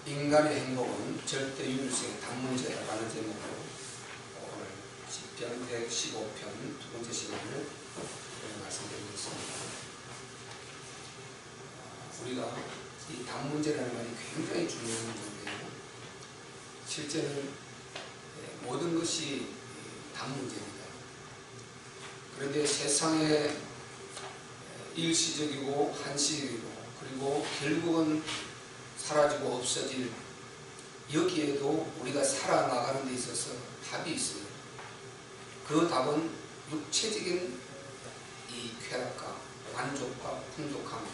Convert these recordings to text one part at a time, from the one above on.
인간의 행복은 절대 윤리성의 단문제라는 제목으로 오늘 시편 115편 두 번째 시간을 말씀드리겠습니다. 우리가 이 단문제라는 말이 굉장히 중요한 문제인데요. 실제는 모든 것이 단문제입니다. 그런데 세상에 일시적이고 한시적이고 그리고 결국은 사라지고 없어질 여기에도 우리가 살아나가는 데 있어서 답이 있어요. 그 답은 육체적인 이 쾌락과 만족과 풍족함,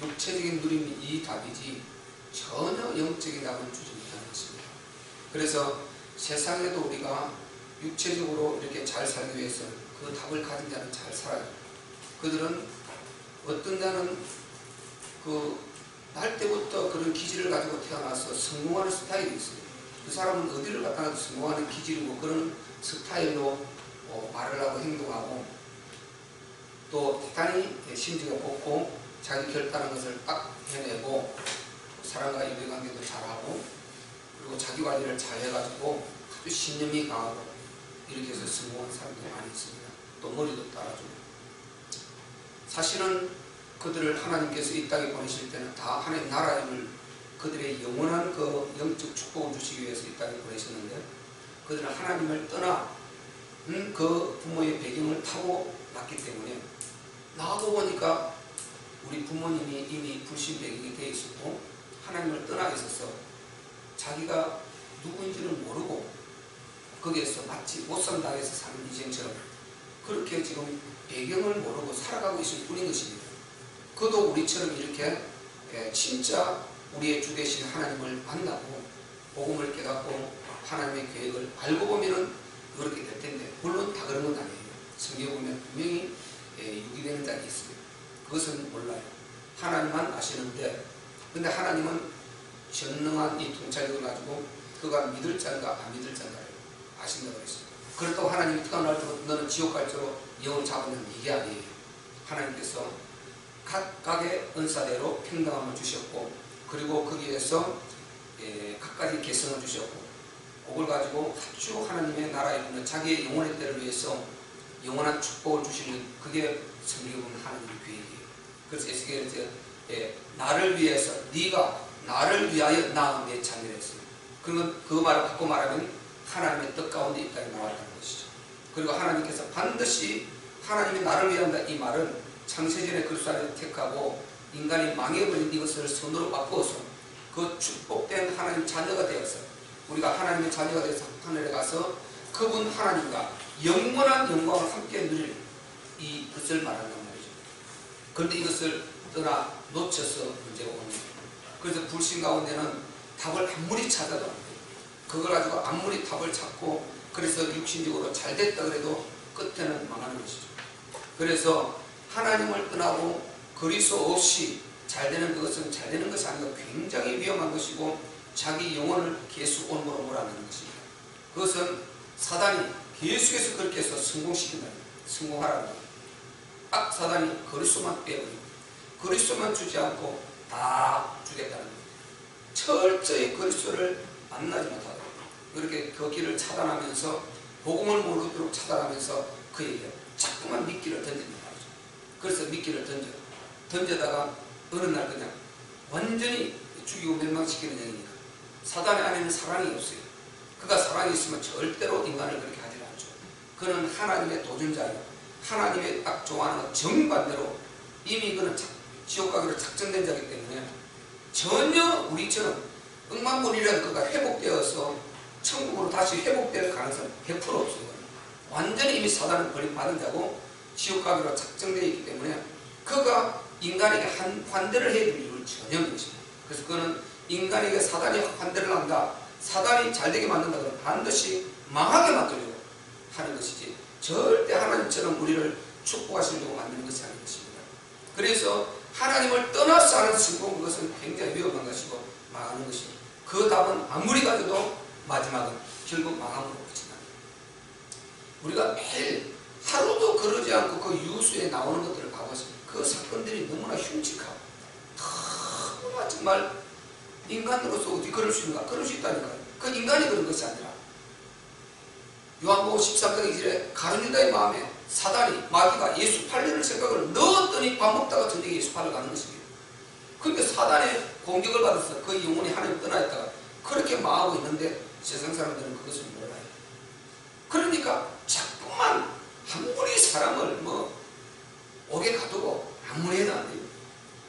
육체적인 누림이 이 답이지 전혀 영적인 답은 주지 못하는 것입니다. 그래서 세상에도 우리가 육체적으로 이렇게 잘 살기 위해서 그 답을 가진 자는 잘 살아요. 그들은 어떤 자는 날 때부터 그런 기질을 가지고 태어나서 성공하는 스타일이 있어요. 그 사람은 어디를 갖다 놔도 성공하는 기질이고 그런 스타일로 말을 하고 행동하고 또 대단히 심지가 곱고 자기 결단한 것을 딱 해내고 사람과 인간관계도 잘하고 그리고 자기 관리를 잘 해가지고 아주 신념이 강하고 이렇게 해서 성공한 사람들이 많이 있습니다. 또 머리도 따라주고 사실은 그들을 하나님께서 이 땅에 보내실 때는 다 하나님 나라임을 그들의 영원한 그 영적 축복을 주시기 위해서 이 땅에 보내셨는데 그들은 하나님을 떠나 그 부모의 배경을 타고 났기 때문에 나하고 보니까 우리 부모님이 이미 불신 배경이 되어 있었고 하나님을 떠나 있어서 자기가 누구인지는 모르고 거기에서 마치 못산당에서 사는 인생처럼 그렇게 지금 배경을 모르고 살아가고 있을 뿐인 것입니다. 그도 우리처럼 이렇게 진짜 우리의 주 되신 하나님을 만나고 복음을 깨닫고 하나님의 계획을 알고 보면은 그렇게 될 텐데 물론 다 그런 건 아니에요. 성경에 보면 분명히 유기되는 자가 있어요. 그것은 몰라요. 하나님만 아시는데 근데 하나님은 전능한 이 통찰력을 가지고 그가 믿을 자인가 안 믿을 자인가를 아신다고 했어요. 그렇다고 하나님이 태어날 때 너는 지옥 갈 줄로 영을 잡으면 이게 아니에요. 하나님께서 각각의 은사대로 평등함을 주셨고 그리고 거기에서 각가지 개성을 주셨고 그걸 가지고 아주 하나님의 나라에 있는 자기의 영혼의 때를 위해서 영원한 축복을 주시는 그게 성경에 보면 하나님의 계획이에요. 그래서 에스겔에서 나를 위해서 네가 나를 위하여 낳은 내 자녀를 했어요. 그러면 그 말을 바꿔 말하면 하나님의 뜻 가운데 이 땅에 나왔다는 것이죠. 그리고 하나님께서 반드시 하나님이 나를 위한다 이 말은 창세전에 그리스도를 택하고 인간이 망해버린 이것을 선으로 바꾸어서 그 축복된 하나님 자녀가 되어서 우리가 하나님의 자녀가 되어서 하늘에 가서 그분 하나님과 영원한 영광을 함께 누릴 이것을 말한단 말이죠. 그런데 이것을 떠나 놓쳐서 문제가 오는 거예요. 그래서 불신 가운데는 답을 아무리 찾아도 안 돼요. 그걸 가지고 아무리 답을 찾고 그래서 육신적으로 잘 됐다 그래도 끝에는 망하는 것이죠. 그래서 하나님을 떠나고 그리스도 없이 잘 되는 그것은 잘 되는 것이 아니고 굉장히 위험한 것이고 자기 영혼을 계속 온몸으로 몰아내는 것입니다. 그것은 사단이 계속해서 그렇게 해서 성공시킨다. 성공하라는 거예요. 사단이 그리스도만 빼버리고 그리스도만 주지 않고 다 주겠다는 거예요. 철저히 그리스도를 만나지 못하도록 그렇게 그 길을 차단하면서 복음을 모르도록 차단하면서 그에게 자꾸만 미끼를 던집니다. 그래서 미끼를 던져다가 어느 날 그냥 완전히 죽이고 멸망시키는 영이니까 사단의 안에는 사랑이 없어요. 그가 사랑이 있으면 절대로 인간을 그렇게 하지 않죠. 그는 하나님의 도전자예요. 하나님의 딱 좋아하는 것 정반대로 이미 그는 지옥 가기로 작정된 자이기 때문에 전혀 우리처럼 억만분이라도 그가 회복되어서 천국으로 다시 회복될 가능성은 100% 없어요. 완전히 이미 사단을 버림받은 자고 지옥 가기로 작정되어 있기 때문에 그가 인간에게 환대를 해야 될 이유는 전혀 없는 것입니다. 그래서 그는 인간에게 사단이 환대를 한다. 사단이 잘되게 만든다. 그러면 반드시 망하게 만들려고 하는 것이지 절대 하나님처럼 우리를 축복하시려고 만드는 것이 아닌 것입니다. 그래서 하나님을 떠나서 하는 성공 그것은 굉장히 위험한 것이고 망하는 것입니다. 그 답은 아무리 가져도 마지막은 결국 망함으로 끝이 납니다. 우리가 매일 하루도 그러지 않고 그 유수에 나오는 것들을 봐봤습니다. 그 사건들이 너무나 흉측하고 너무나 정말 인간으로서 어떻게 그럴 수 있는가? 그럴 수 있다니까요. 그 인간이 그런 것이 아니라 요한복음 13장 2절에 가룟 유다의 마음에 사단이 마귀가 예수 팔려는 생각을 넣었더니 밥 먹다가 저녁에 예수 팔러 가는 것입니다. 그러니까 사단의 공격을 받아서 그 영혼이 하나님 떠나 있다가 그렇게 망하고 있는데 세상 사람들은 그것을 몰라요. 그러니까 자꾸만 한 무리 사람을 옥에 가두고 아무리 해도 안 돼요.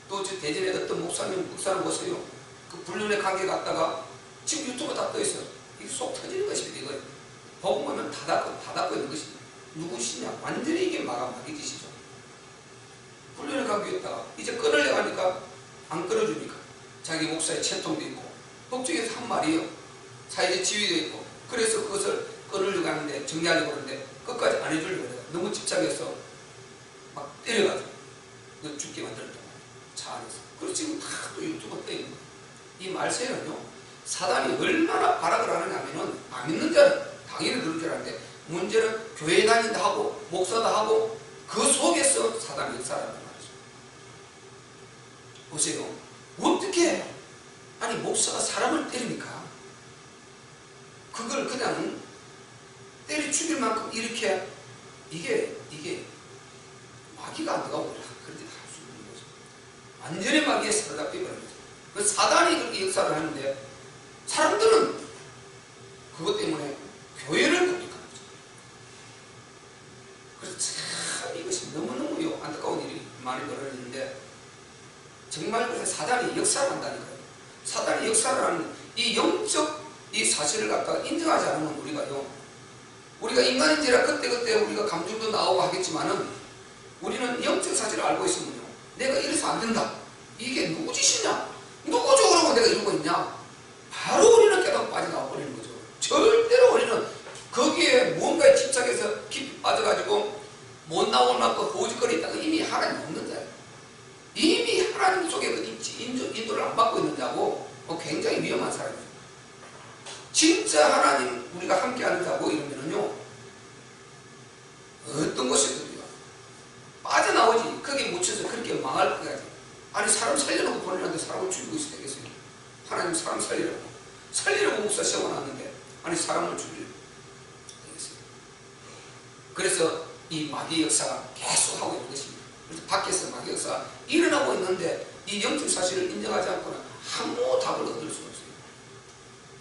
또 저 대전에 어떤 목사님 보세요. 그 불륜의 관계 갔다가 지금 유튜브 다 떠있어요. 이게 속 터지는 것입니다. 이거 보고 보면 다 닫고 있는 것입니다. 누구시냐? 완전히 이게 마귀 짓이죠. 불륜의 관계였다가 이제 끊으려고 하니까 안 끊어주니까 자기 목사의 채통도 있고 법정에서 한 말이에요. 사회적 지위도 있고 그래서 그것을 끊으려고 하는데 정리하려고 하는데 끝까지 안 해주려고 해요. 너무 집착해서 막 때려가지고 너 죽게 만들었단 말이에요. 차 안에서. 그리고 지금 다 또 유튜브 떠 있는 거예요. 이 말세는요, 사단이 얼마나 발악을 하느냐 하면은 안 믿는 자는 당연히 그런 줄 아는데 문제는 교회 다닌다 하고 목사다 하고 그 속에서 사단이 역사한단 말이죠. 보세요. 어떻게 아니 목사가 사람을 때리니까 그걸 그냥 때려 죽일 만큼 이렇게 이게 마귀가 안 들어가고 그렇게 다 할 수 있는 거죠. 완전히 마귀에 사로잡혀 버린 거죠. 그 사단이 그렇게 역사를 하는데 사람들은 그것 때문에 교회를 공격하는 거죠. 그래서 참 이것이 너무너무 안타까운 일이 많이 벌어지는데 정말 그래서 사단이 역사를 한다니까요. 사단이 역사를 하는 이 영적 이 사실을 갖다가 인정하지 않으면 우리가 인간인지라 그때그때 우리가 감정도 나오고 하겠지만은 우리는 영적 사실을 알고 있으면요, 내가 이래서 안 된다. 이게 누구 짓이냐? 누구죠? 그러고 내가 이러고 있냐? 바로 우리는 깨닫고 빠져나와 버리는 거죠. 절대로 우리는 거기에 무언가에 집착해서 깊이 빠져가지고 못 나올 만큼 호직거리 있다가 이미 하나님 없는 자예요. 이미 하나님 속에 그 인도를 안 받고 있는 자고 굉장히 위험한 사람이에요. 진짜 하나님 우리가 함께하는 자고 이러면은요, 어떤 것이든요 빠져나오지. 거기에 묻혀서 그렇게 망할 거야지. 아니 사람 살려놓고 보내는데 사람을 죽이고 있어야 되겠어요. 하나님 사람 살리려고 목사 세워놨는데 아니 사람을 죽이려고 되겠어요. 그래서 이 마귀 역사가 계속 하고 있는 것입니다. 그래서 밖에서 마귀 역사가 일어나고 있는데 이 영적 사실을 인정하지 않고는 아무 답을 얻을 수가 없어요.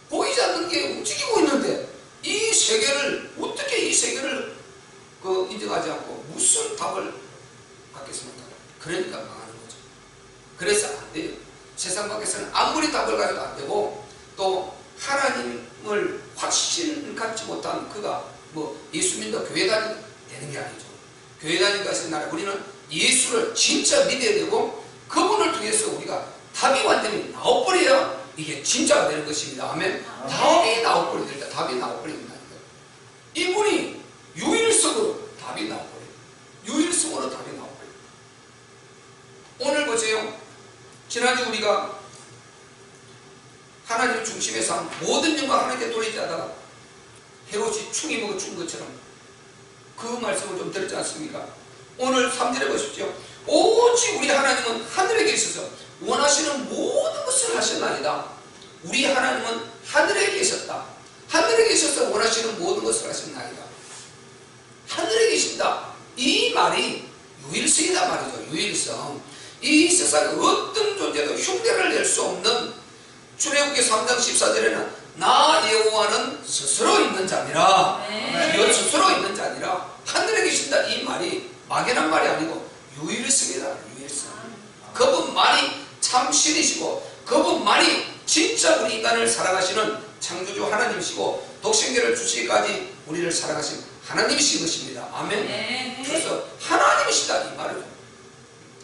보이지 않는 게 움직이고 있는데 이 세계를 어떻게 이 세계를 인정하지 않고 무슨 답을 받겠습니까? 그러니까 망하는 거죠. 그래서 안 돼요. 세상 밖에서는 아무리 답을 가져도 안 되고 또 하나님을 확신 갖지 못한 그가 예수 믿는다 교회 다니는 되는 게 아니죠. 교회 다니는 것은 나라 우리는 예수를 진짜 믿어야 되고 그분을 통해서 우리가 답이 완전히 나와버려야 이게 진짜가 되는 것입니다. 아멘. 답이 나와버려야 된다. 답이 나와버려야 된다. 이분이 유일성으로 답이 나와버려요. 유일성으로 답이 나와버려요. 오늘 보세요. 지난주 우리가 하나님 중심에서 모든 영광 하나님께 돌리지 않다가 헤롯이 충이 먹어 준 것처럼 그 말씀을 좀 들었지 않습니까? 오늘 3절에 보십시오. 오직 우리 하나님은 하늘에 계셔서 원하시는 모든 것을 하셨나이다. 우리 하나님은 하늘에 계셨다. 하늘에 계셔서 원하시는 모든 것을 하셨나이다. 하늘에 계신다. 이 말이 유일성이다 말이죠. 유일성. 이 세상에 어떤 존재도 흉내를 낼 수 없는 출애굽기 3장 14절에는 나 여호와는 스스로 있는 자니라. 스스로 있는 자니라. 하늘에 계신다. 이 말이 막연한 말이 아니고 유일성이다. 유일성. 그분만이 참신이시고 그분만이 진짜 우리 인간을 사랑하시는 창조주 하나님이시고 독생자를 주시기까지 우리를 사랑하신 하나님이신 것입니다. 아멘. 그래서 하나님이시다 이 말이죠.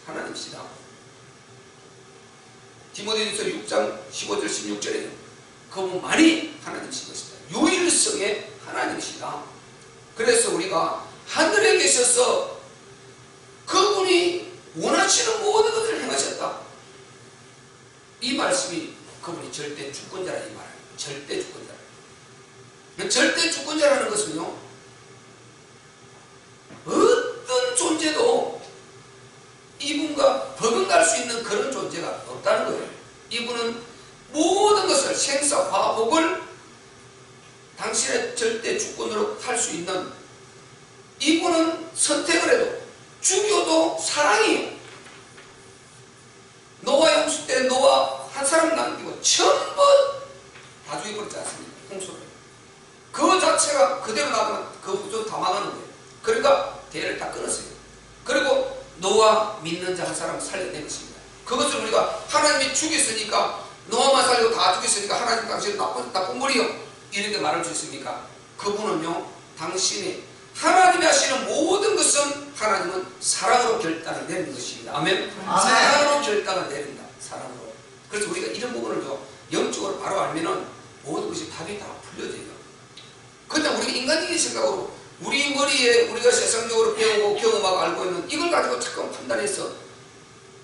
하나님이시다. 디모데전서 6장 15절 16절에 그분만이 하나님이신 것이다. 유일성의 하나님이시다. 그래서 우리가 하늘에 계셔서 그분이 원하시는 모든 것을 행하셨다. 이 말씀이 그분이 절대 주권자라 이 말이에요. 절대 주권자. 절대 주권자라는 것은요, 어떤 존재도 이분과 버금갈 수 있는 그런 존재가 없다는 거예요. 이분은 생사 화복을 당신의 절대 주권으로 할 수 있는, 이분은 선택을 해도 죽여도 사랑이에요. 노아 홍수 때 노아 한 사람 남기고 전부 다 죽여버리지 않습니까? 홍수를. 그 자체가 그대로 나가면 그 우주 다 망하는 거예요. 그러니까 대를 다 끊었어요. 그리고 노아 믿는 자 한 사람 살려낸 것입니다. 그것을 우리가 하나님이 죽였으니까, 노아만 살리고 다 죽였으니까 하나님 당신은 나쁜 분이요 이렇게 말할 수 있습니까? 그분은요, 당신이 하나님이 하시는 모든 것은 하나님은 사랑으로 결단을 내리는 것입니다. 아멘. 사랑으로 결단을 내린다. 사랑으로. 그래서 우리가 이런 부분을 영적으로 바로 알면은 모든 것이 답이 다 풀려져요. 그냥 우리가 인간적인 생각으로 우리 머리에 우리가 세상적으로 배우고 경험하고 알고 있는 이걸 가지고 자꾸만 판단해서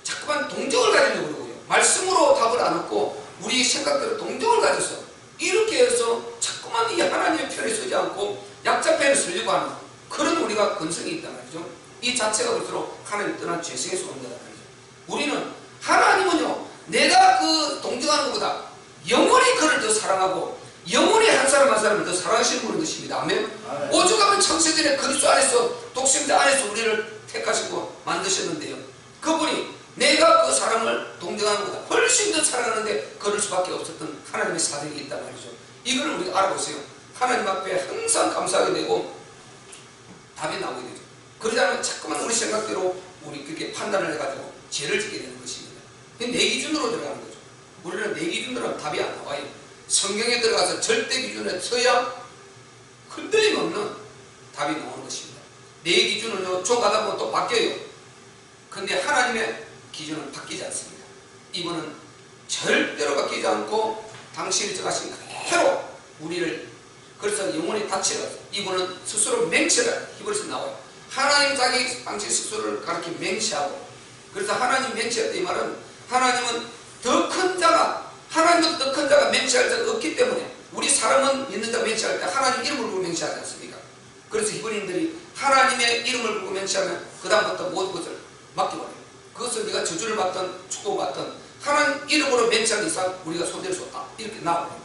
자꾸만 동정을 가지려고 그러고요. 말씀으로 답을 안 얻고 우리 생각대로 동정을 가져서 이렇게 해서 자꾸만 이 하나님의 편에 서지 않고 약자 편에 서려고 하는 그런 우리가 근성이 있단 말이죠. 이 자체가 볼수록 하나님 떠난 죄성에서 온 거다 말이죠. 우리는 하나님은요, 내가 그 동정하는 것보다 영원히 그를 더 사랑하고 영원히 한 사람 한 사람을 더 사랑하시는 분인 것입니다. 아멘. 오죽하면 창세전에 그리스도 안에서 독생자 안에서 우리를 택하시고 만드셨는데요, 그분이 내가 그 사랑을 동정하는 것보다 훨씬 더 사랑하는데 그럴 수밖에 없었던 하나님의 사정이 있단 말이죠. 이걸 우리가 알아보세요. 하나님 앞에 항상 감사하게 되고 답이 나오게 되죠. 그러지 않으면 자꾸만 우리 생각대로 우리 그렇게 판단을 해가지고 죄를 짓게 되는 것입니다. 내 기준으로 들어가는 거죠. 우리는 내 기준으로는 답이 안 나와요. 성경에 들어가서 절대 기준에 서야 흔들림 없는 답이 나오는 것입니다. 내 기준은 좀 가다 보면 또 바뀌어요. 근데 하나님의 기준은 바뀌지 않습니다. 이분은 절대로 바뀌지 않고 당신이 정하신 그대로 우리를, 그래서 영혼이 닫히라. 이분은 스스로 맹세를 히브리서 나와요. 하나님 자기 당신 스스로를 가르쳐 맹세하고, 그래서 하나님 맹세할 때 이 말은 하나님은 더 큰 자가, 하나님보다 더 큰 자가 맹세할 자가 없기 때문에, 우리 사람은 믿는 자 맹세할 때 하나님 이름을 부르고 맹세하지 않습니까? 그래서 히브리인들이 하나님의 이름을 부르고 맹세하면 그 다음부터 모든 것을 맡겨버려요. 그것은 네가 저주를 받든 축복받든 하나님 이름으로 맹세하는 이상 우리가 손댈 수 없다, 이렇게 나와요.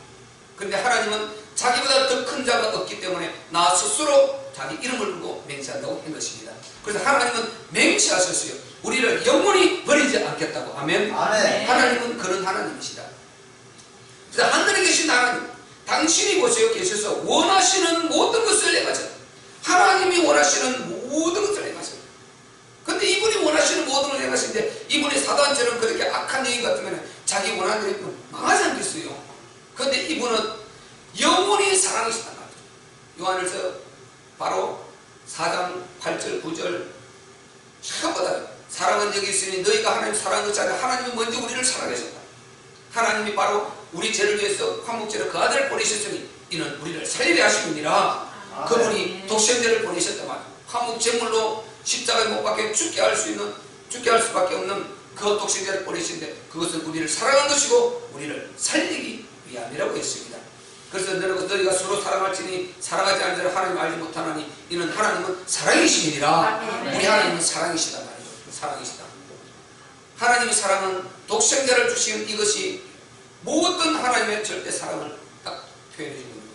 그런데 하나님은 자기보다 더 큰 자가 없기 때문에 나 스스로 자기 이름을 부르고 맹세한다고 한 것입니다. 그래서 하나님은 맹세하셨어요. 우리를 영원히 버리지 않겠다고. 아멘. 하나님은 그런 하나님이시다. 그래서 하늘에 계신 하나님, 당신이 보세요, 계셔서 원하시는 모든 것을 행하셨다. 하나님이 원하시는 모든 것을 행하셨다. 근데 이분이 원하시는 모든 것을 행하시는데, 이분이 사단처럼 그렇게 악한 여인 같으면 자기 원하는 대로 망하지 않겠어요. 그런데 이분은 영원히 사랑이시단 말이죠. 요한일서 바로 4장 8절 9절 처음보다 사랑은 여기 있으니 너희가 하나님 사랑한 것이 아니라 하나님이 먼저 우리를 사랑하셨다. 하나님이 바로 우리 죄를 위해서 화목제로 그 아들을 보내셨으니 이는 우리를 살리게 하심이니라. 그분이 독생자를 보내셨단 말이에요. 화목제물로 십자가에 못 박혀 죽게 할 수밖에 없는 그 독생자를 보내신데, 그것은 우리를 사랑한 것이고 우리를 살리기 위함이라고 했습니다. 그래서 너희가 서로 사랑할지니 사랑하지 않는 자를 하나님 알지 못하나니 이는 하나님은 사랑이심이니라. 우리 하나님은 사랑이시단 말이죠. 사랑이시다. 하나님의 사랑은 독생자를 주신 이것이 모든 하나님의 절대 사랑을 딱 표현해 주는 거죠.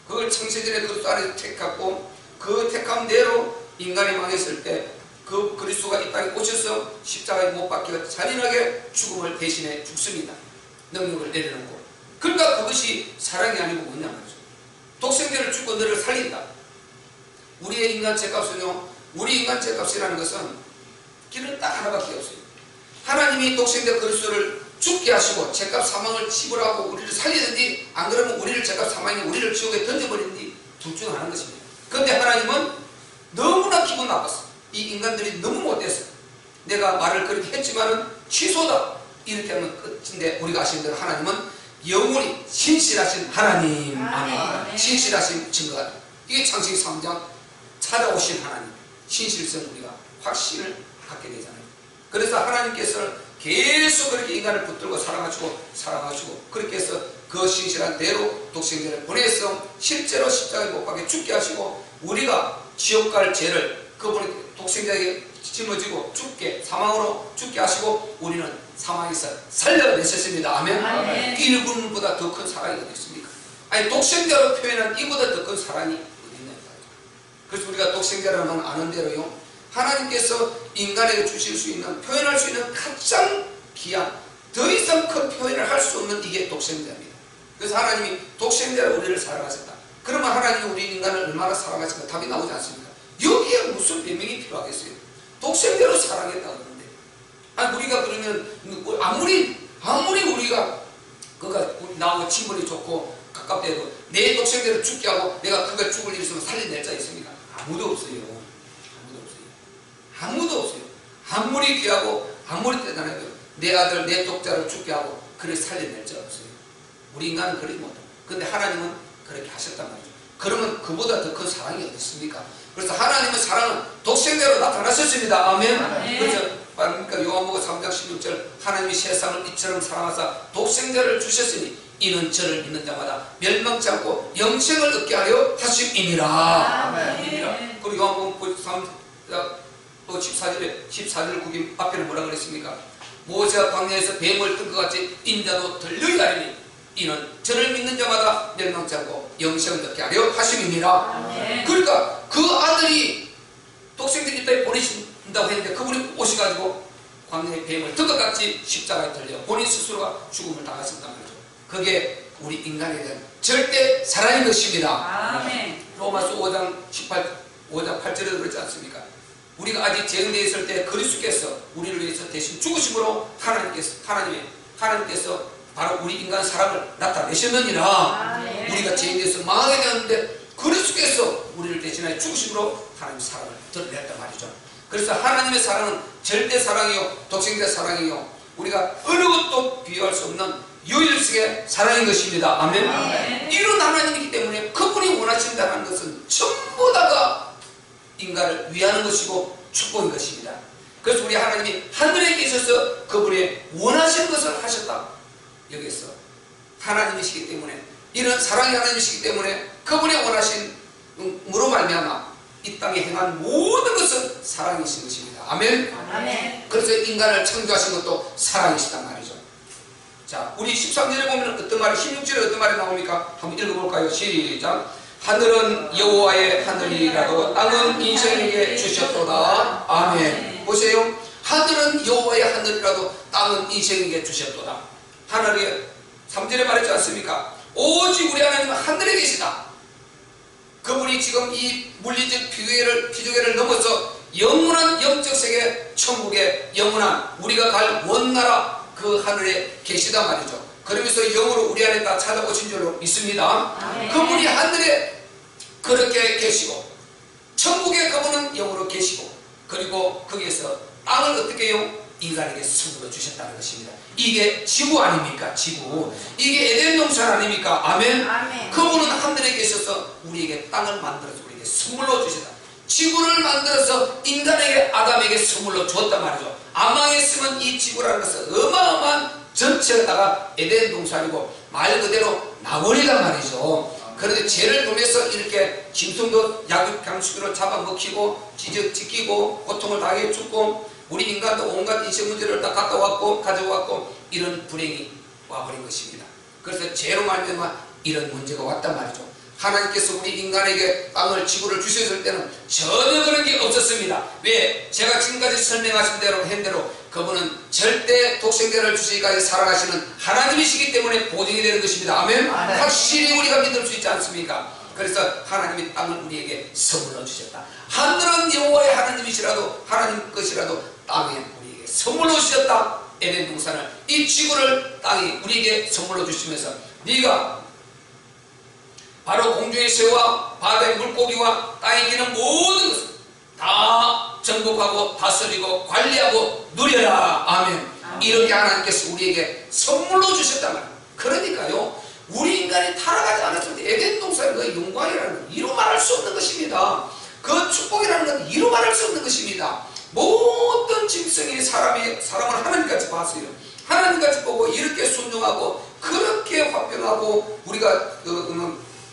그걸 창세전에 그리스도 안에서 택하고, 그 택함대로 인간이 망했을 때 그 그리스도가 이 땅에 오셔서 십자가에 못 박혀 잔인하게 죽음을 대신해 죽습니다. 능력을 내려놓고. 그러니까 그것이 사랑이 아니고 뭐냐 말이죠. 독생자를 죽고 너를 살린다. 우리의 인간 죄값은요, 우리 인간 죄값이라는 것은 길은 딱 하나밖에 없어요. 하나님이 독생자 그리스도를 죽게 하시고 죄값 사망을 지불하고 우리를 살리든지, 안 그러면 우리를 죄값 사망에 우리를 지옥에 던져버리든지 둘 중 하나인 것입니다. 그런데 하나님은 너무나 기분 나빴어. 이 인간들이 너무 못됐어. 내가 말을 그렇게 했지만은 취소다, 이렇게 하면 끝인데, 우리가 아시는 대로 하나님은 영원히 신실하신 하나님. 아멘. 신실하신 증거다. 이게 창세기 3장 찾아오신 하나님, 신실성 우리가 확신을 갖게 되잖아요. 그래서 하나님께서는 계속 그렇게 인간을 붙들고 사랑하시고 그렇게 해서 그 신실한 대로 독생자를 보내서 실제로 십자가에 못 박혀 죽게 하시고, 우리가 지옥 갈 죄를 그분이 독생자에게 짊어지고 사망으로 죽게 하시고 우리는 사망에서 살려내셨습니다. 아멘. 아멘. 1분보다 더 큰 사랑이 어디 있습니까? 아니 독생자로 표현한 이보다 더 큰 사랑이 어디 있나요? 그래서 우리가 독생자라는 아는 대로요, 하나님께서 인간에게 주실 수 있는, 표현할 수 있는 가장 귀한, 더 이상 큰 표현을 할 수 없는 이게 독생자입니다. 그래서 하나님이 독생자로 우리를 사랑하셨다. 그러면 하나님이 우리 인간을 얼마나 사랑하실까? 답이 나오지 않습니까? 여기에 무슨 변명이 필요하겠어요? 독생자로 사랑했다 그러는데, 아니 우리가 그러면 아무리 우리가 그가 나하고 친분이 좋고 가깝다 해도 내 독생자를 죽게 하고 내가 그가 죽을 일 있으면 살려낼 자 있습니까? 아무도 없어요. 아무도 없어요. 아무리 귀하고 아무리 대단해도 내 아들 내 독자를 죽게 하고 그를 살려낼 자 없어요. 우리 인간은 그러지 못해요. 근데 하나님은 그렇게 하셨단 말이죠. 그러면 그보다 더 큰 사랑이 어디 있습니까? 그래서 하나님의 사랑은 독생자로 나타나셨습니다. 아멘. 그래서 그러니까 요한복음 3장 16절, 하나님이 세상을 이처럼 사랑하사 독생자를 주셨으니 이는 저를 믿는 자마다 멸망치 않고 영생을 얻게 하려 하심이니라. 그리고 요한복음 14절 9절 앞에는 뭐라 그랬습니까? 모세가 광야에서 뱀을 뜬 것 같이 인자도 들려야 하리니 이는 저를 믿는 자마다 멸망치 않고 영생을 얻게 하려 하심이니라. 그러니까 그 아들이 독생자 이 땅에 보내신다고 했는데 그분이 오셔가지고 광야의 뱀을 뜬 것 같이 십자가에 달려 본인 스스로가 죽음을 당하셨단 말이죠. 그게 우리 인간에 대한 절대 사랑인 것입니다. 로마서 5장 8절에도 그렇지 않습니까? 우리가 아직 죄인되어 있을 때 그리스도께서 우리를 위해서 대신 죽으심으로 하나님께서 바로 우리 인간 사랑을 나타내셨느니라. 우리가 죄인되어서 망하게 되었는데 그리스도께서 우리를 대신하여 죽으심으로 하나님의 사랑을 드러냈단 말이죠. 그래서 하나님의 사랑은 절대 사랑이요 독생자 사랑이요 우리가 어느 것도 비교할 수 없는 유일성의 사랑인 것입니다. 아멘. 이런 하나님이기 때문에 그분이 원하신다는 것은 전부 다가 인간을 위하는 것이고 축복인 것입니다. 그래서 우리 하나님이 하늘에 계셔서 그분의 원하시는 것을 하셨다. 여기서 하나님이시기 때문에, 이런 사랑의 하나님이시기 때문에 그분의 원하신 으로 말미암아 이 땅에 행한 모든 것은 사랑이신 것입니다. 아멘. 아멘. 그래서 인간을 창조하신 것도 사랑이시단 말이죠. 자, 우리 13절에 보면 어떤 말이, 16절에 어떤 말이 나옵니까? 한번 읽어볼까요? 시작. 하늘은 여호와의 하늘이라도 땅은 인생에게 주셨도다. 아멘. 보세요. 하늘은 여호와의 하늘이라도 땅은 인생에게 주셨도다. 하늘이 3절에 말했지 않습니까? 오직 우리 하나님은 하늘에 계시다. 그분이 지금 이 물리적 피조계를 넘어서 영원한 영적 세계 천국의 영원한 우리가 갈 원나라 그 하늘에 계시단 말이죠. 그러면서 영으로 우리 안에 다 찾아오신 줄로 믿습니다. 그분이 하늘에 그렇게 계시고 천국에 그분은 영으로 계시고, 그리고 거기에서 땅을 어떻게 해요? 인간에게 선물로 주셨다는 것입니다. 이게 지구 아닙니까? 지구. 이게 에덴 동산 아닙니까? 아멘. 그분은 하늘에 계셔서 우리에게 땅을 만들어서 우리에게 선물로 주셨다. 지구를 만들어서 인간에게, 아담에게 선물로 줬단 말이죠. 아망했으면 이 지구라는 것은 어마어마한 전체가 에덴 동산이고 말 그대로 나무리란 말이죠. 그런데 죄를 통해서 이렇게 짐승도 약육강식으로 잡아먹히고 지키고 고통을 당해 죽고 우리 인간도 온갖 인생 문제를 다 가져왔고 이런 불행이 와버린 것입니다. 그래서 죄로 말미암아 이런 문제가 왔단 말이죠. 하나님께서 우리 인간에게 땅을, 지구를 주셨을 때는 전혀 그런 게 없었습니다. 왜? 제가 지금까지 설명하신 대로 한 대로 그분은 절대 독생자를 주시기까지 사랑하시는 하나님이시기 때문에 보증이 되는 것입니다. 아멘. 확실히 우리가 믿을 수 있지 않습니까? 그래서 하나님이 땅을 우리에게 선물로 주셨다. 하늘은 여호와의 하나님이시라도, 하나님 것이라도 땅에 우리에게 선물로 주셨다. 에덴 동산을, 이 지구를 땅이 우리에게 선물로 주시면서 네가 바로 공중의 새와 바다의 물고기와 땅에 기는 모든 것을 다 정복하고 다스리고 관리하고 누려라. 아멘. 이렇게 하나님께서 우리에게 선물로 주셨단 말이에요. 그러니까요, 우리 인간이 타락하지 않았을 때 에덴 동산의 그 영광이라는 건 이루 말할 수 없는 것입니다. 그 축복이라는 건 이루 말할 수 없는 것입니다. 모든 짐승이 사람을 하나님같이 봤어요. 하나님같이 보고 이렇게 순종하고 그렇게 화평하고, 우리가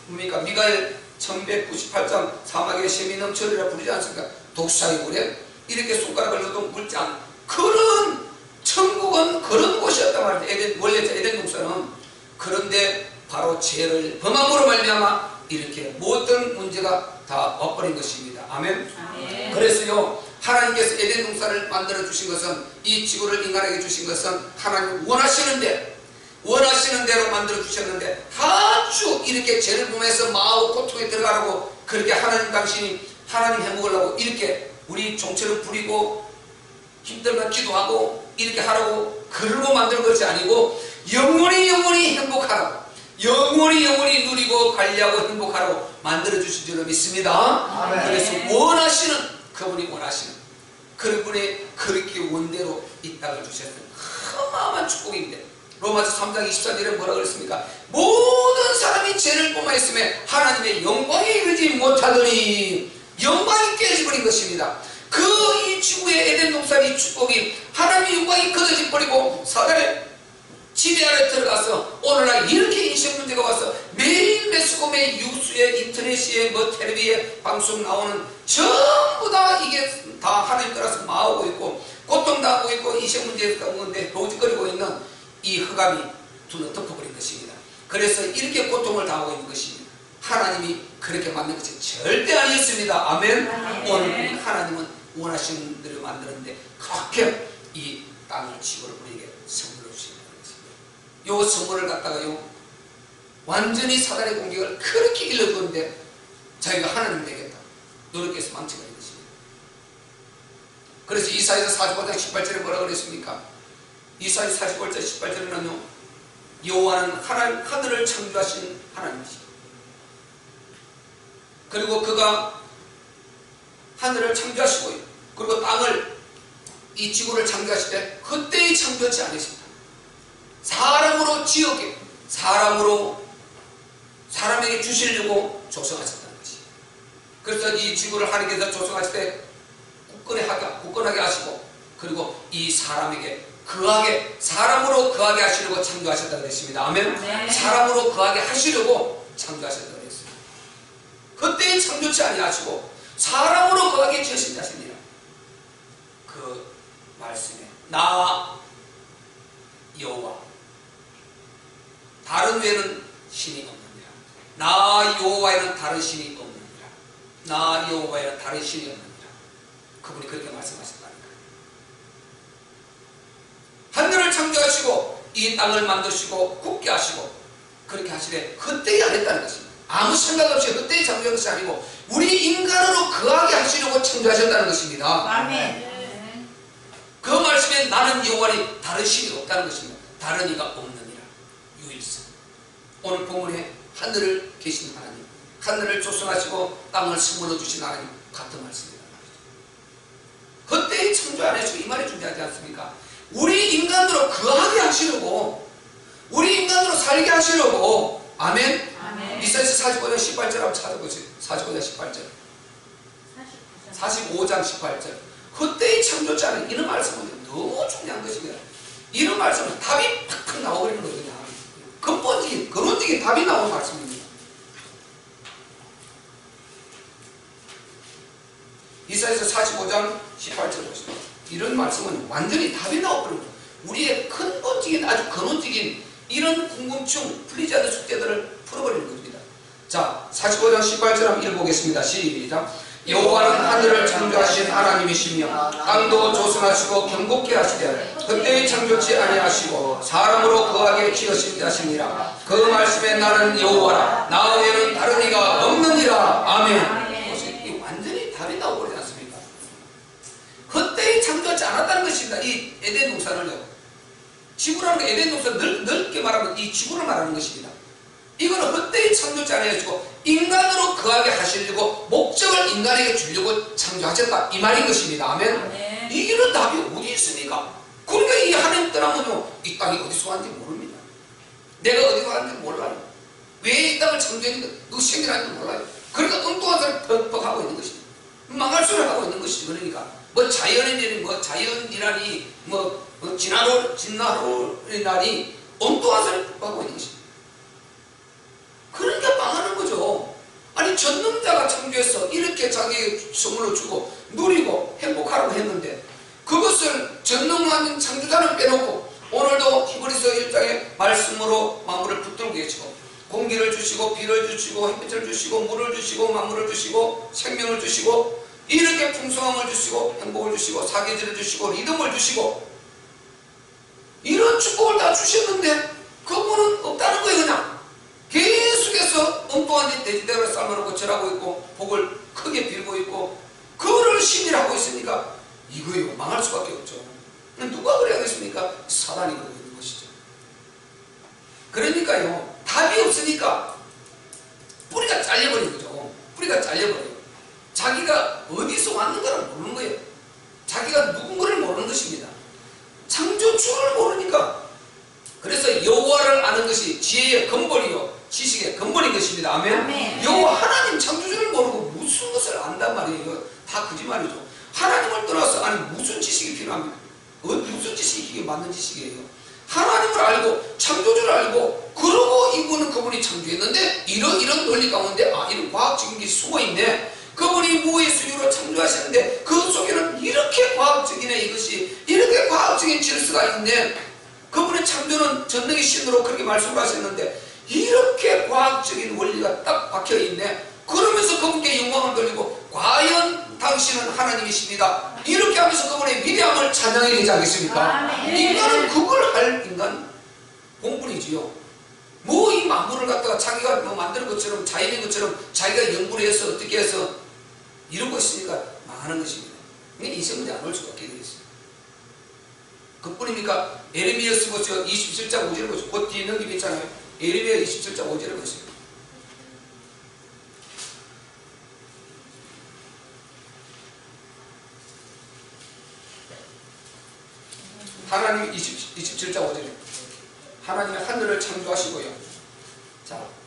뭡니까? 미가엘 1198장 사막에 샘이 넘쳐리라 부르지 않습니까? 독사의 물에 이렇게 손가락을 넣어도 물지 않는 그런 천국은 그런 곳이었단 말이에요. 원래 에덴 동산은. 그런데 바로 죄를 범함으로 말미암아 이렇게 모든 문제가 다 와버린 것입니다. 아멘. 아멘. 그래서요, 하나님께서 에덴 동산을 만들어 주신 것은, 이 지구를 인간에게 주신 것은 하나님 원하시는 대로 만들어 주셨는데, 아주 이렇게 죄를 범해서 마음 고통에 들어가라고, 그렇게 하나님 당신이 하나님 해먹으려고 이렇게 우리 종처럼 부리고 힘들면 기도하고 이렇게 하라고 그러고 만든 것이 아니고, 영원히 행복하라고, 영원히 누리고 관리하고 행복하라고 만들어 주신 줄로 믿습니다. 아멘. 그래서 원하시는, 그분이 원하시는 그런 분이 그렇게 원대로 이 땅을 주셨어요. 어마어마한 축복인데, 로마서 3장 24절에 뭐라 그랬습니까? 모든 사람이 죄를 범하였음에 하나님의 영광에 이르지 못하더니, 영광이 깨져버린 것입니다. 이 지구의 에덴 동산의 축복이, 하나님의 영광이 거둬져 버리고 사단의 지배 아래 들어가서 오늘날 이렇게 인생 문제가 와서 매일 매스컴에 뉴스에 인터넷에 텔레비에 방송 나오는 전부 다 이게 다 하나님 따라서 마오고 있고 고통당하고 있고 인생 문제가 오는데 로직거리고 있는 이 흑암이 눈을 덮어버린 것입니다. 그래서 이렇게 고통을 당하고 있는 것입니다. 하나님이 그렇게 만든 것이 절대 아니었습니다. 아멘. 오늘 하나님은 원하시는 대로 만드는데 그렇게 이 땅을 지구를 우리에게 선물로 주신다는 것입니다. 요 선물을 갖다가요, 완전히 사단의 공격을 그렇게 일러주는데 자기가 하나님 되겠다 노력해서 망쳐버린 것입니다. 그래서 이사야서 45장 18절에 뭐라 그랬습니까? 이사야 45장 18절에는요, 여호와는 하늘을 창조하신 하나님이시다. 그리고 그가 하늘을 창조하시고요, 그리고 땅을, 이 지구를 창조하실 때 그때의 창조하지 않으십니다. 사람으로 지었게, 사람에게 주시려고 조성하셨다는 것이. 그래서 이 지구를 하나님께서 조성하실 때 굳건하게 하시고, 그리고 이 사람에게 사람으로 거하게 하시려고 창조하셨다고 했습니다. 아멘. 네. 사람으로 거하게 하시려고 창조하셨다고 했습니다. 그때의 창조치 아니하시고 사람으로 거하게 지으신 자신이라. 그 말씀에 나 여호와 다른 외에는 신이 없느니라. 나 여호와에는 다른 신이 없느니라. 나 여호와에는 다른 신이 없느니라. 그분이 그렇게 말씀하셨다니까. 하늘을 창조하시고 이 땅을 만드시고 굳게 하시고 그렇게 하시되 그때에 안 했다는 것입니다. 아무 생각 없이 그때에 창조한 것이 아니고 우리 인간으로 거하게 하시려고 창조하셨다는 것입니다. 아멘. 그 말씀에 나는 여호와니 다른 신이 없다는 것입니다. 다른 이가 없느니라. 유일성. 오늘 본문에 하늘을 계신 하나님, 하늘을 조성하시고 땅을 스물러 주신 하나님 같은 말씀이란 말이죠. 그때의 창조 안에서 이 말이 존재하지 않습니까? 우리 인간으로 거하게 하시려고, 우리 인간으로 살게 하시려고. 아멘. 아멘. 이사야서 45장 18절 한번 찾아보세요. 45장 18절 45장 18절 그때의 창조자는 이런 말씀은 너무 중요한 것입니다. 이런 말씀은 답이 팍팍 나오버리는 거거든요. 근본적인 근원적인 답이 나오는 말씀입니다. 이사야서 45장 18절 보시면 이런 말씀은 완전히 답이 나와버리는 거예요. 우리의 근본적인 아주 근원적인 이런 궁금증, 풀리지 않는 숙제들을 풀어버리는 겁니다. 자, 45장 18절 한번 읽어보겠습니다. 시작. 여호와는 하늘을 창조하신 하나님이시며 땅도 조성하시고 견고케 하시되 그때의 창조치 아니하시고 사람으로 거하게 지으신 자시니라. 그 말씀에 나는 여호와라 나 외에는 다른 이가 없느니라. 아멘. 이 완전히 답이 나와버리지 않습니까? 그때의 창조하지 않았다는 것입니다. 이 에덴 동산을요. 지구라는 게 에덴 동산 넓게 말하면 이 지구를 말하는 것입니다. 이거는 그때의 창조지 아니하시고 인간으로 거하게 하시려고 목적을 인간에게 주려고 창조하셨다 이 말인 것입니다. 아멘. 네. 이런 답이 어디 있습니까? 그러니까 이 하나님 떠나면요 이 땅이 어디서 왔는지 모릅니다. 내가 어디서 왔는지 몰라요. 왜 이 땅을 창조했는지 누구 생겨났는지 몰라요. 그러니까 엉뚱한 소리를 퍽퍽 하고 있는 것입니다. 망할 소리를 하고 있는 것이죠. 그러니까 뭐 자연이라니 뭐 진나로의 날이 엉뚱한 소리를 하고 있는 것입니다. 그러니까 망하는 거죠. 아니 전능자가 창조해서 이렇게 자기의 선물로 주고 누리고 행복하라고 했는데 그것을 전능한 창조자는 빼놓고 계시고 공기를 주시고 비를 주시고 햇빛을 주시고 물을 주시고 만물을 주시고 생명을 주시고 이렇게 풍성함을 주시고 행복을 주시고 사계절을 주시고 리듬을 주시고 이런 축복을 다 주셨는데 그분은 없다는 거예요. 그냥 계속해서 엉뚱한 돼지대로 삶아놓고 절하고 있고 복을 크게 빌고 있고 그거를 신이라고 있으니까 이거요 망할 수밖에 없죠. 누가 그래야겠습니까? 사단이 그러고 있는 것이죠. 그러니까요 답이 없으니까 뿌리가 잘려버린 거죠. 뿌리가 잘려버려요. 자기가 어디서 왔는가를 모르는 거예요. 자기가 누군가를 모르는 것입니다. 창조주를 모르니까. 그래서 여호와를 아는 것이 지혜의 근본이요 지식의 근본인 것입니다. 아멘. 아멘. 여호와 하나님 창조주를 모르고 무슨 것을 안단 말이에요. 다 거짓말이죠. 하나님을 떠나서 아니 무슨 지식이 필요합니까? 무슨 지식이 이게 맞는 지식이에요. 하나님을 알고 창조주를 알고 그러고 이분은 그분이 창조했는데 이런 논리 가운데 이런 과학적인 게 숨어있네. 그분이 무의 수유로 창조하시는데 그 속에는 이렇게 과학적이네. 이것이 이렇게 과학적인 질서가 있네. 그분의 창조는 전능의 신으로 그렇게 말씀을 하셨는데 이렇게 과학적인 원리가 딱 박혀있네. 그러면서 그분께 영광을 돌리고 과연 당신은 하나님이십니다. 이렇게 하면서 그분의 위대함을 찬양해야 되지 않겠습니까? 인간은 그걸 할 인간 본분이지요. 뭐 이 만물을 갖다가 자기가 뭐 만드는 것처럼 자연인 것처럼 자기가 연구를 해서 어떻게 해서 이런 거 있으니까 망하는 것입니다. 인생 문제 안 올 수밖에 되겠어요. 그뿐입니까? 에레미야서 보세요. 27장 5절을 보세요. 곧 뒤에 넘기면 있잖아요. 에레미야 27장 5절을 보세요. 하나님 27장 5절에 하나님의 하늘을 창조하시고요.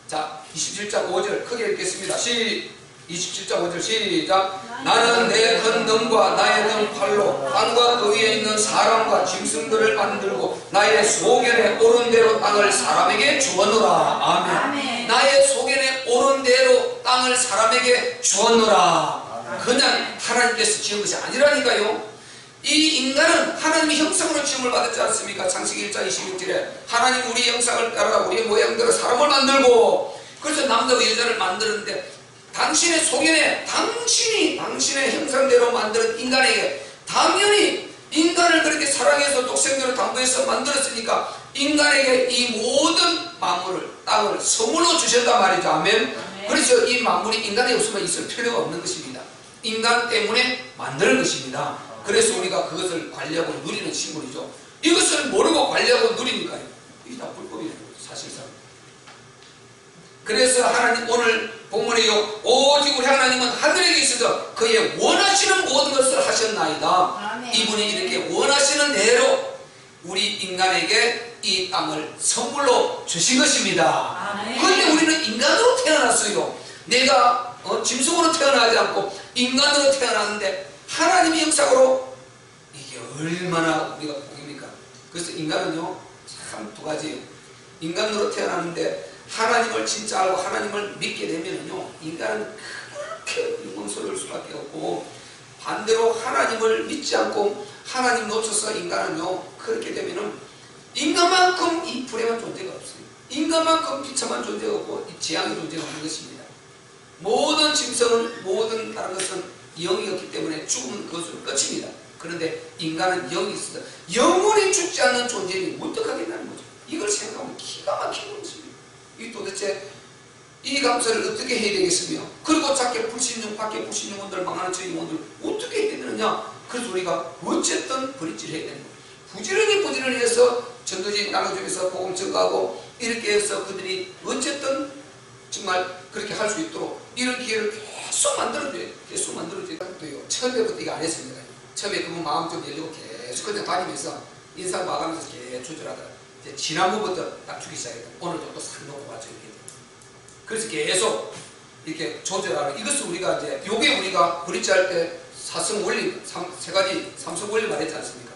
자 27장 5절 크게 읽겠습니다. 27장 5절 시작. 나는 내 큰 등과 나의 등 팔로 땅과 그 위에 있는 사람과 짐승들을 만들고 나의 소견에 오른 대로 땅을 사람에게 주었노라. 아멘. 나의 소견에 오른 대로 땅을 사람에게 주었노라. 그냥 하나님께서 지은 것이 아니라니까요. 이 인간은 하나님의 형상으로 지음을 받았지 않습니까? 창세기 1장 26절에 하나님 우리 형상을 따라 우리의 모양대로 사람을 만들고 그래서 남자와 여자를 만드는데 당신의 소견에 당신의 형상대로 만든 인간에게 당연히 인간을 그렇게 사랑해서 독생자로 당부해서 만들었으니까 인간에게 이 모든 만물을 땅을 선물로 주셨단 말이죠. 아멘. 그래서 이 만물이 인간이 없으면 있을 필요가 없는 것입니다. 인간 때문에 만드는 것입니다. 그래서 우리가 그것을 관리하고 누리는 식물이죠. 이것을 모르고 관리하고 누리니까요. 이게 다 불법이에요. 사실상. 그래서 하나님 오늘 본문에요. 오직 우리 하나님은 하늘에 계셔서 그의 원하시는 모든 것을 하셨나이다. 아멘. 이분이 이렇게 원하시는 대로 우리 인간에게 이 땅을 선물로 주신 것입니다. 그런데 우리는 인간으로 태어났어요. 내가 짐승으로 태어나지 않고 인간으로 태어났는데 하나님의 형상으로 이게 얼마나 우리가 복입니까? 그래서 인간은요 참 두 가지예요. 인간으로 태어났는데 하나님을 진짜 알고 하나님을 믿게 되면요 인간은 그렇게 유망스러울 수밖에 없고 반대로 하나님을 믿지 않고 하나님 놓쳐서 인간은요 그렇게 되면은 인간만큼 이 불행한 존재가 없어요. 인간만큼 비참한 존재가 없고 이 재앙의 존재가 없는 것입니다. 모든 짐승은 모든 다른 것은 영이 없기 때문에 죽으면 그것으로 끝입니다. 그런데 인간은 영이 있어서 영원히 죽지 않는 존재니 어떡하겠다는 거죠. 이걸 생각하면 기가 막히는 것입니다. 이 도대체 이 감사를 어떻게 해야 되겠으며 그리고 밖에 불신용원들 망하는 저 영혼들 어떻게 해야 되느냐. 그래서 우리가 어쨌든 버리질 해야 되는 거예요. 부지런히 해서 전도지 나눠주면서 복음 전가하고 이렇게 해서 그들이 어쨌든 정말 그렇게 할 수 있도록 이런 기회를 계속 만들어줘요. 처음에부터 이거 안 했습니다. 처음에 그분 마음 좀 열리고 계속 그냥 다니면서 인상 봐가면서 계속 조절하다가 이제 지난번부터 딱 주기 시작했다. 오늘도 또 싹 놓고 와서 이렇게. 그래서 계속 이렇게 조절하는 이것을 우리가 이제 요게 우리가 브릿지 할 때 사성 원리 세 가지 삼성 원리 말했지 않습니까?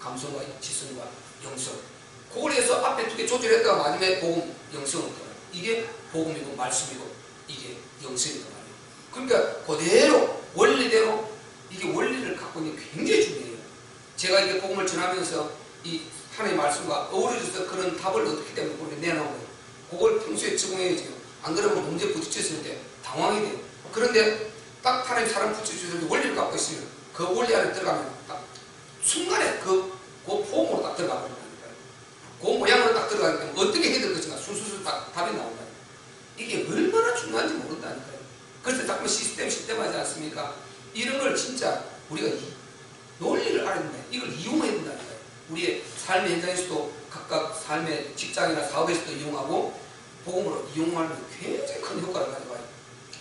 감성과 지성과 영성. 그걸 해서 앞에 두 개 조절했다가 마지막에 복음, 영성을 거예요. 이게 복음이고 말씀이고 이게 영성이고 말이에요. 그러니까 그대로 원리대로 이게 원리를 갖고 있는 게 굉장히 중요해요. 제가 이게 복음을 전하면서 이 하나님의 말씀과 어우러져서 그런 답을 어떻게 되면 그렇게 내놓은 거예요. 그걸 평소에 적용해야죠. 안 그러면 문제 부딪혔을 때 당황이 돼요. 그런데 딱 하나님 사람 붙여주셔서 원리를 갖고 있으면 그 원리 안에 들어가면 딱 순간에 그 폼으로 딱 들어가 버린다니까요. 그 모양으로 딱 들어가기 때문에 어떻게 해야 될 것인가 술술술 딱 답이 나온다니까요. 이게 얼마나 중요한지 모른다니까요. 그래서 자꾸 시스템 하지 않습니까? 이런 걸 진짜 우리가 논리를 알아야 된다. 이걸 이용해야 된다니까요. 우리의 삶의 현장에서도 각각 삶의 직장이나 사업에서도 이용하고 복음으로 이용하면 굉장히 큰 효과를 가져가요.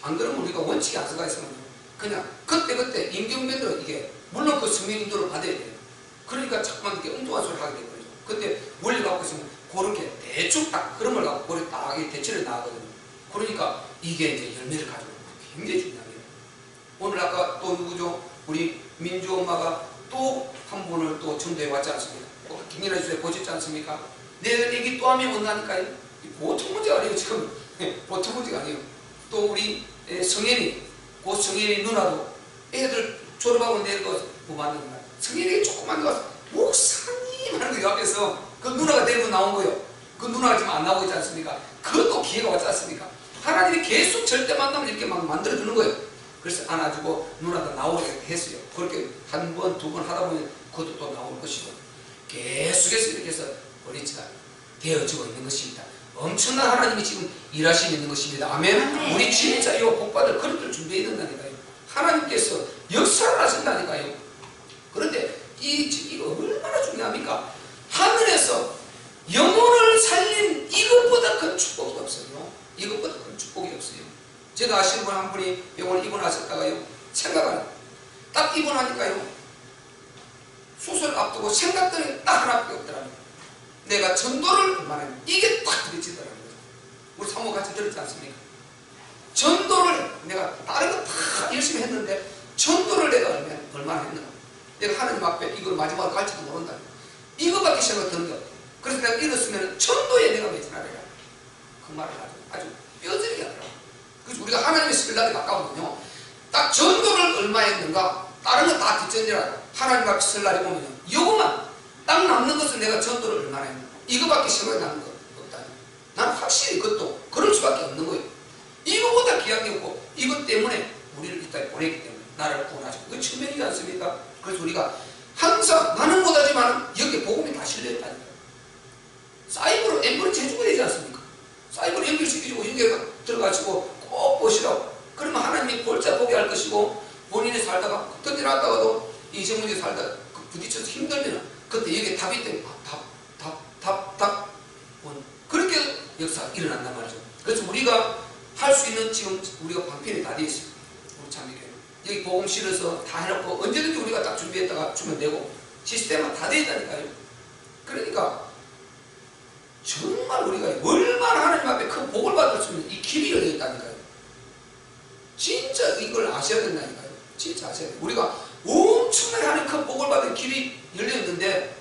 안 그러면 우리가 원칙이 안 서가 있으면 그냥 그때그때 임경변으로 이게 물론 그 성령 인도를 받아야 돼요. 그러니까 자꾸만 이렇게 엉뚱한 소리를 하게 되거든요. 근데 원리 갖고 있으면 그렇게 대충 딱 그런 걸 갖고 그렇게 딱 대처를 나가거든요. 그러니까 이게 이제 열매를 가지고 굉장히 중요합니다. 오늘 아까 또 누구죠? 우리 민주 엄마가 또 한 분을 또 전도해 왔지 않습니까? 김연아 주에 보셨지 않습니까? 내 얘기 또 하면 온다니까요. 보통 문제가 아니에요. 지금 보통 문제가 아니에요. 또 우리 성현이 그 성현이 누나도 애들 졸업하고 내려가서 뭐 만든 거야. 성현이 조그만 데 가서 목사님 하는 거 앞에서 그 누나가 데리고 나온 거예요. 그 누나가 지금 안 나오고 있지 않습니까? 그것도 기회가 왔지 않습니까? 하나님이 계속 절대 만나면 이렇게 막 만들어주는 거예요. 그래서 안아주고 누나도 나오게 했어요. 그렇게 한 번, 두 번 하다 보면 그것도 또 나올 것이고 계속해서 이렇게 해서 브릿지가 되어지고 있는 것입니다. 엄청난 하나님이 지금 일하시고 있는 것입니다. 아멘. 우리 진짜 이 복받을 그릇을 준비해야 된다니까요. 하나님께서 역사를 하신다니까요. 그런데 이거 얼마나 중요합니까? 하늘에서 영혼을 살린 이것보다 큰 축복이 없어요. 이것보다 큰 축복이 없어요. 제가 아시는 분 한 분이 병원에 입원하셨다가요, 생각을 딱 입원하니까요, 수술 앞두고 생각들이 딱 하나밖에 없더라고요. 내가 전도를 얼마나 했는데 이게 딱 부딪히더라고요. 우리 사모 같이 들었지 않습니까? 전도를 내가 다른 거 다 열심히 했는데 전도를 내가 얼마나 했는가. 내가 하나님 앞에 이걸 마지막으로 갈지도 모른다. 이거밖에 생각 드는 게 없다. 그래서 내가 이랬으면 전도에 내가 매진하리라. 그 말을 아주 뼈저리게 하더라고요. 그래서 우리가 하나님의 신랑에 가까우면요, 딱 전도를 얼마 했는가, 다른 건 다 뒷전이라 하나님 앞에 설 날이 오면 이거만 딱 남는 것은 내가 전도를 얼마나 했는가, 이거밖에 생각이 나는 거 없다. 나는 확실히 그것도 그럴 수밖에 없는 거예요. 이거보다 귀한 게 없고 이것 때문에 우리를 이따위 보냈기 때문에 나를 구원하시고 그 측면이지 않습니까? 그래서 우리가 항상 나는 못하지만 여기에 복음이 다 실려있다니까요. 사이버로 엠브를 제주가 되지 않습니까? 사이버로 연결시키고 연결 들어가시고 꼭 보시라고. 그러면 하나님이 골자 보게 할 것이고, 본인이 살다가 던져놨다가도 이생문에 살다가 부딪혀서 힘들면 그때 여기에 답이 있다면 답 그렇게 역사가 일어난단 말이죠. 그래서 우리가 할 수 있는 지금 우리가 방편이 다 되어 있어요. 우리 참교회 여기 복음 실어서 다 해놓고 언제든지 우리가 딱 준비했다가 주면 되고 시스템은 다 되어 있다니까요. 그러니까 정말 우리가 얼마나 하나님 앞에 큰 복을 받을 수 있는 이 길이 열려 있다니까요. 진짜 이걸 아셔야 된다니까요. 진짜 아셔야 돼요. 우리가 엄청나게 하나님 큰 복을 받을 길이 열려 있는데,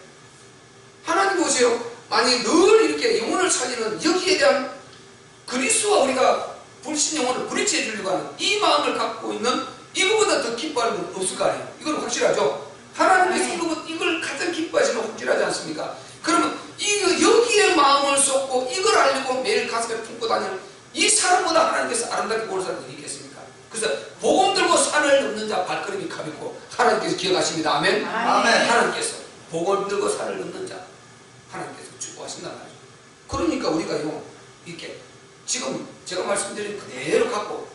하나님 보세요. 만약에 늘 이렇게 영혼을 살리는 여기에 대한 그리스도와 우리가 불신 영혼을 브릿지해 주려고 하는 이 마음을 갖고 있는, 이거보다 더 기뻐하는 건 없을 거 아니에요. 이건 확실하죠. 하나님께서 이걸 가장 기뻐하시면 확실하지 않습니까? 그러면 여기에 마음을 쏟고 이걸 알고 매일 가슴에 품고 다니는 이 사람보다 하나님께서 아름답게 보는 사람이 어디 있겠습니까? 그래서 복음 들고 산을 넘는 자 발걸음이 가볍고 하나님께서 기억하십니다. 아멘. 아멘. 하나님께서 복음 들고 산을 넘는 자 하나님께서 축복하신단 말이죠. 그러니까 우리가요, 이렇게 지금 제가 말씀드린 그대로 갖고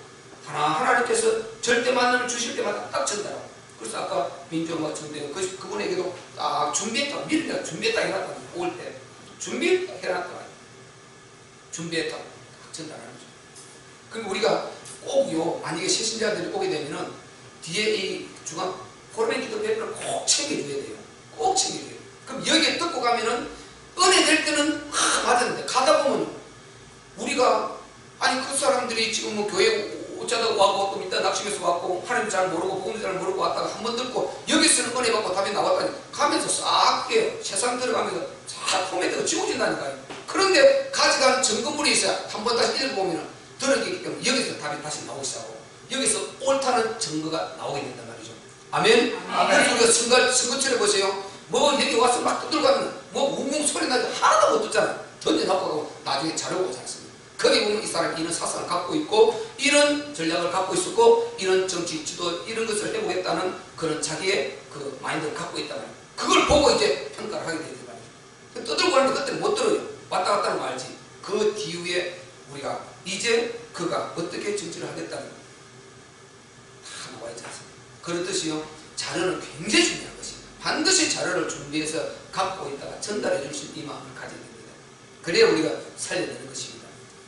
하나님께서 절대 만남을 주실 때마다 딱 전달하고. 그래서 아까 민주엄마 전대 그분에게도 딱 준비했다, 미리 내가 준비했다 해놨다. 올 때 준비해놨다, 준비했다 전달하는 거죠. 그럼 우리가 꼭요, 만약에 신신자들이 오게 되면은 뒤에 이 중앙 포럼의 기도 배분을 꼭 챙겨줘야 돼요. 꼭 챙겨줘야 돼요. 그럼 여기에 듣고 가면은 은혜 될 때는 받았는데 가다 보면 우리가 아니 그 사람들이 지금 뭐 교회 어쩌다 와고 또 이따 낚시에서 왔고 하나님 잘 모르고 복음 잘 모르고 왔다가 한 번 듣고 여기서는 은혜 받고 답이 나왔다니 가면서 싹 깨요. 세상 들어가면서 싹 포맷되고 지워진다니까요. 그런데 가져간 점검물이 있어야 한 번 다시 읽어보면 들어있기 때문에 여기서 답이 다시 나오기 시작하고 여기서 옳다는 증거가 나오게 된단 말이죠. 아멘. 아멘. 그래서 우리가 선거철에 보세요. 뭐 여기 와서 막 두들가면 뭐 웅웅 소리 나지 하나도 못 듣잖아요. 던져놓고 나중에 자료가 오지 않습니다. 거기 보면 이 사람이 이런 사상을 갖고 있고 이런 전략을 갖고 있었고 이런 정치 지도 이런 것을 해보겠다는 그런 자기의 그 마인드를 갖고 있단 말이에요. 그걸 보고 이제 평가를 하게 되는 말이에요. 떠들고 하는데 그때는 못 들어요. 왔다 갔다 하는 거 알지. 그 뒤에 우리가 이제 그가 어떻게 정치를 하겠다는 다 나와 있지 않습니까? 그렇듯이요, 자료는 굉장히 중요한 것입니다. 반드시 자료를 준비해서 갖고 있다가 전달해 줄 수 있는 이 마음을 가져야 됩니다. 그래야 우리가 살려내는 것입니다.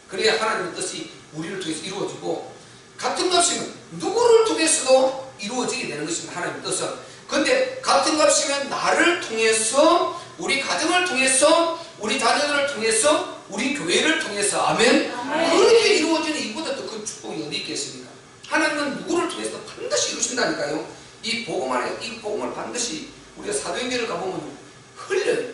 그래야 하나님의 뜻이 우리를 통해서 이루어지고, 같은 값이면 누구를 통해서도 이루어지게 되는 것입니다. 하나님의 뜻은. 근데 같은 값이면 나를 통해서, 우리 가정을 통해서, 우리 자녀들을 통해서, 우리 교회를 통해서, 아멘. 그렇게 이루어지는 이보다 더 큰 축복이 어디 있겠습니까? 하나님은 누구를 통해서 반드시 이루신다니까요. 이 복음 안에, 이 복음을 반드시 우리가 사도행전을 가보면 흘려요.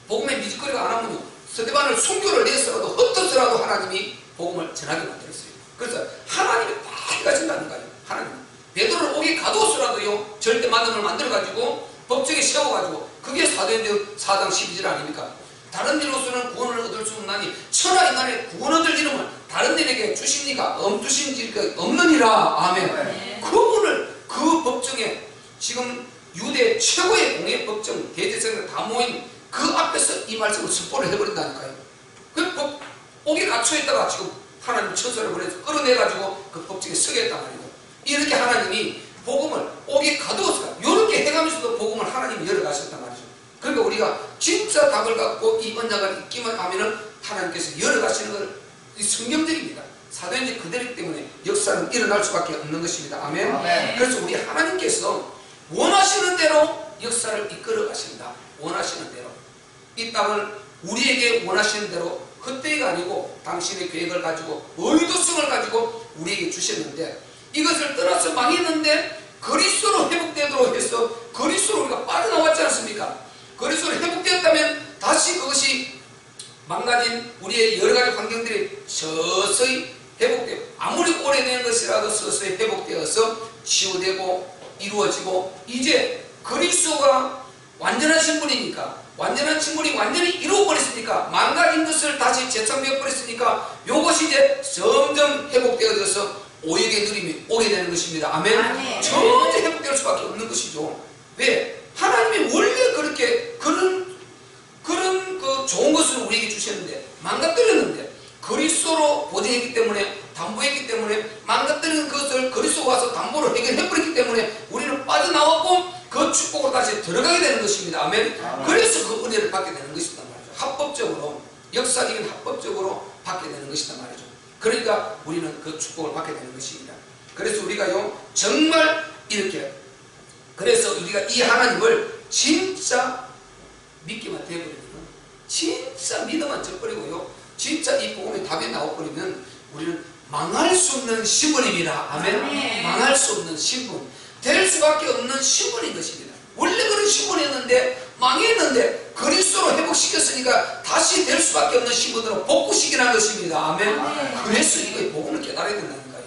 복음에 미적거리가 안 하면요, 스데반을 순교를 내서라도 흩어서라도 하나님이 복음을 전하게 만들었어요. 그래서 하나님이 다 해가신다니까요. 하나님 베드로를 오게 가두어서라도요, 절대 만남을 만들어가지고 법정에 세워가지고, 그게 사도행전 4장 12절 아닙니까? 다른 일로서는 구원을 얻을 수 없나니 천하 인간의 구원 얻을 이름을 다른 일에게 주십니까? 주신 없느니라. 아멘. 그분을 그 법정에, 지금 유대 최고의 공예 법정 대제사장들 다 모인 그 앞에서 이 말씀을 선포를 해버린다니까요. 그 옥에 갇혀 있다가 지금 하나님 천사를 보내서 끌어내가지고 그 법정에 서게 했단 말이에요. 이렇게 하나님이 복음을 옥에 가두어서 이렇게 해가면서도 복음을 하나님이 열어가셨단 말이죠. 그러니까 우리가 진짜 답을 갖고 이 언약을 잊기만 하면은 하나님께서 열어가시는 건 성경적입니다. 사도행전 그대로이기 때문에 역사는 일어날 수밖에 없는 것입니다. 아멘. 아멘. 그래서 우리 하나님께서 원하시는 대로 역사를 이끌어 가신다. 원하시는 대로. 이 땅을 우리에게 원하시는 대로 헛되이가 아니고 당신의 계획을 가지고 의도성을 가지고 우리에게 주셨는데, 이것을 떠나서 망했는데 그리스도로 회복되도록 해서 그리스도로 우리가 빠져나왔지 않습니까? 그리스도로 회복되었다면 다시 그것이 망가진 우리의 여러가지 환경들이 서서히 회복되고, 아무리 오래된 것이라도 서서히 회복되어서 치유되고 이루어지고, 이제 그리스도가 완전한 신분이니까, 완전한 신분이 완전히 이루어버렸으니까, 망가진 것을 다시 재창되어버렸으니까 이것이 이제 점점 회복되어져서 오역의 누림이 오게 되는 것입니다. 아멘. 점점 회복될 수밖에 없는 것이죠. 왜? 하나님이 원래 그렇게 그런 그 좋은 것을 우리에게 주셨는데 망가뜨렸는데, 그리스도로 보증했기 때문에, 담보했기 때문에, 망가뜨리는 것을 그리스도가 와서 담보로 해결해버렸기 때문에 우리는 빠져나왔고 그 축복으로 다시 들어가게 되는 것입니다. 아멘. 그래서 그 은혜를 받게 되는 것이단 말이죠. 합법적으로, 역사적인 합법적으로 받게 되는 것이단 말이죠. 그러니까 우리는 그 축복을 받게 되는 것입니다. 그래서 우리가요, 정말 이렇게, 그래서 우리가 이 하나님을 진짜 믿기만 되어버리면, 진짜 믿어만 져버리고요, 진짜 이 복음의 답이 나와버리면 우리는 망할 수 없는 신분입니다. 아멘. 망할 수 없는 신분, 될 수밖에 없는 신분인 것입니다. 원래 그런 신분이었는데 망했는데 그리스도로 회복시켰으니까 다시 될 수밖에 없는 신분으로 복구시키는 것입니다. 아멘. 그래서 이거 복음을 깨달아야 된다니까요.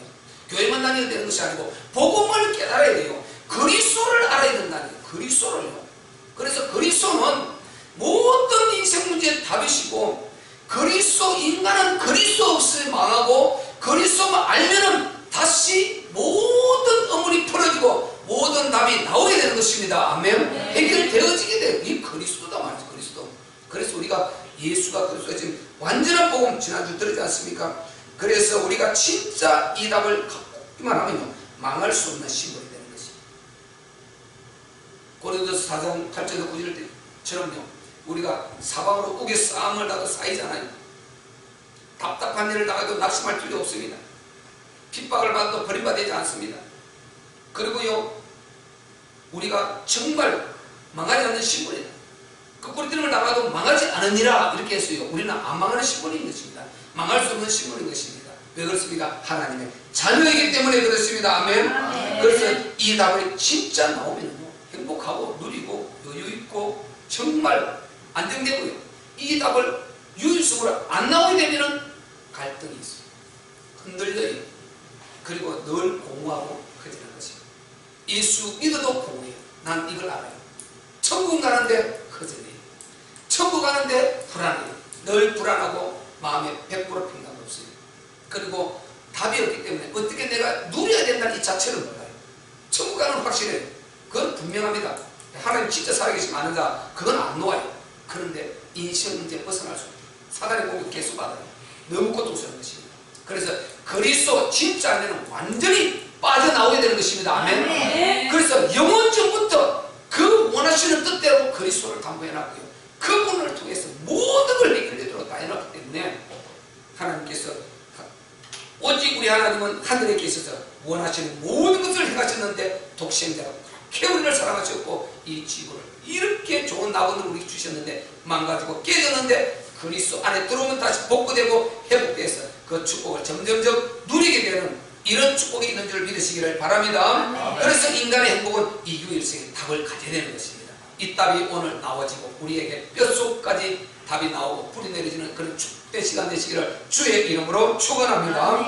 교회만 다녀야 되는 것이 아니고 복음을 깨달아야 돼요. 그리스도를 알아야 된다니까요. 그리스도를요. 그래서 그리스도는 모든 인생 문제의 답이시고, 그리스도, 인간은 그리스도 없이 망하고, 그리스도만 알면은 다시 모든 어문이 풀어지고 모든 답이 나오게 되는 것입니다. 아멘. 해결되어지게 돼요. 이 그리스도다 말이죠. 그리스도. 그래서 우리가 예수가 그리스도가 지금 완전한 복음 지난주 들었지 않습니까? 그래서 우리가 진짜 이 답을 갖기만 하면요, 망할 수 없는 신분이 되는 것입니다. 고린도서 4장 8절에서 9절 때처럼요, 우리가 사방으로 옥에 싸움을 당하고 쌓이잖아요. 답답한 일을 당해도 낙심할 필요 없습니다. 핍박을 받아도 버림받지 않습니다. 그리고요, 우리가 정말 망하지 않는 신분이다. 그 꼬리들을 당하도 망하지 않으니라 이렇게 했어요. 우리는 안 망하는 신분인 것입니다. 망할 수 없는 신분인 것입니다. 왜 그렇습니까? 하나님의 자녀이기 때문에 그렇습니다. 아멘. 그래서 이 답이 진짜 나오면 행복하고 누리고 여유있고 정말 안정되고요, 이 답을 유일성으로 안 나오게 되면 갈등이 있어요. 흔들려요. 그리고 늘 공허하고 허전한 것입니다. 예수 믿어도 공허해요. 난 이걸 알아요. 천국 가는데 허전해요. 천국 가는데 불안해요. 늘 불안하고 마음에 100% 평 없어요. 그리고 답이 없기 때문에 어떻게 내가 누려야 된다는 이 자체를 몰라요. 천국 가는 확실해요. 그건 분명합니다. 하나님 진짜 살아계시면 아는가? 그건 안 놓아요. 그런데 인생 문제 벗어날 수 없어요. 사단의 공격 계속 받아요. 너무 고통스러운 것입니다. 그래서 그리스도 진짜 안에는 완전히 빠져나오게 되는 것입니다. 아멘. 그래서 영원전부터 그 원하시는 뜻대로 그리스도를 담보해놨고요. 그분을 통해서 모든 걸 해결되도록 다 해놨기 때문에 하나님께서 오직 우리 하나님은 하늘에 계셔서 원하시는 모든 것을 행하셨는데 독생자가 그렇게 우리를 사랑하셨고 이 지구를 이렇게 좋은 낙원을 우리에게 주셨는데 망가지고 깨졌는데 그리스도 안에 들어오면 다시 복구되고 회복돼서 그 축복을 점점점 누리게 되는 이런 축복이 있는 줄 믿으시기를 바랍니다. 그래서 인간의 행복은 이규일생의 답을 가져야 되는 것입니다. 이 답이 오늘 나와지고 우리에게 뼛속까지 답이 나오고 뿌리 내려지는 그런 축복된 시간 되시기를 주의 이름으로 축원합니다.